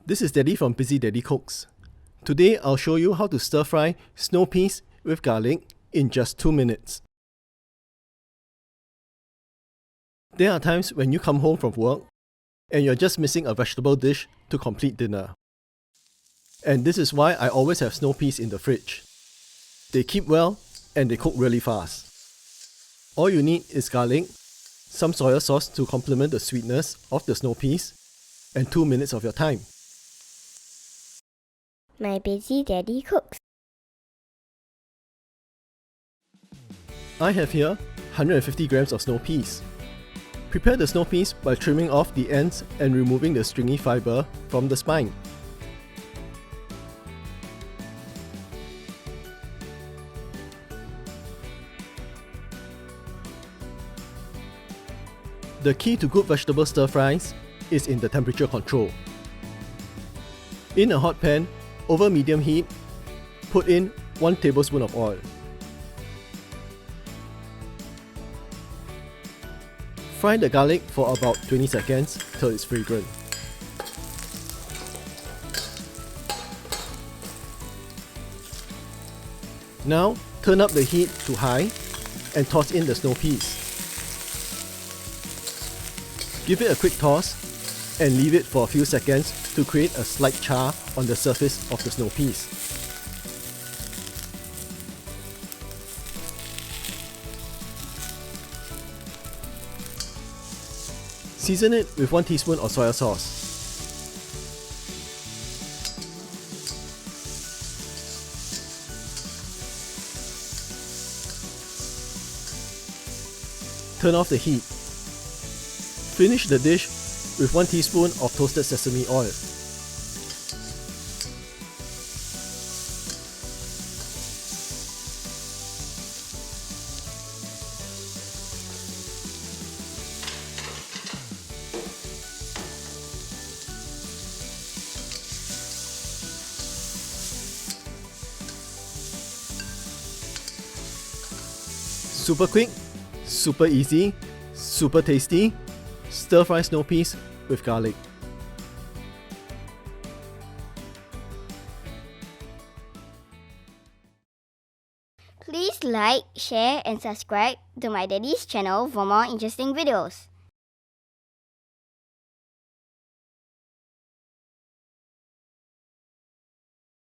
This is Daddy from Busy Daddy Cooks. Today I'll show you how to stir fry snow peas with garlic in just 2 minutes. There are times when you come home from work and you're just missing a vegetable dish to complete dinner. And this is why I always have snow peas in the fridge. They keep well and they cook really fast. All you need is garlic, some soy sauce to complement the sweetness of the snow peas, and 2 minutes of your time. My Busy Daddy Cooks. I have here 150 grams of snow peas. Prepare the snow peas by trimming off the ends and removing the stringy fibre from the spine. The key to good vegetable stir fries is in the temperature control. In a hot pan, over medium heat, put in 1 tablespoon of oil. Fry the garlic for about 20 seconds till it's fragrant. Now, turn up the heat to high and toss in the snow peas. Give it a quick toss and leave it for a few seconds to create a slight char on the surface of the snow peas. Season it with 1 teaspoon of soy sauce. Turn off the heat. Finish the dish with 1 teaspoon of toasted sesame oil. Super quick, super easy, super tasty. Stir-fry snow peas with garlic. Please like, share and subscribe to my daddy's channel for more interesting videos.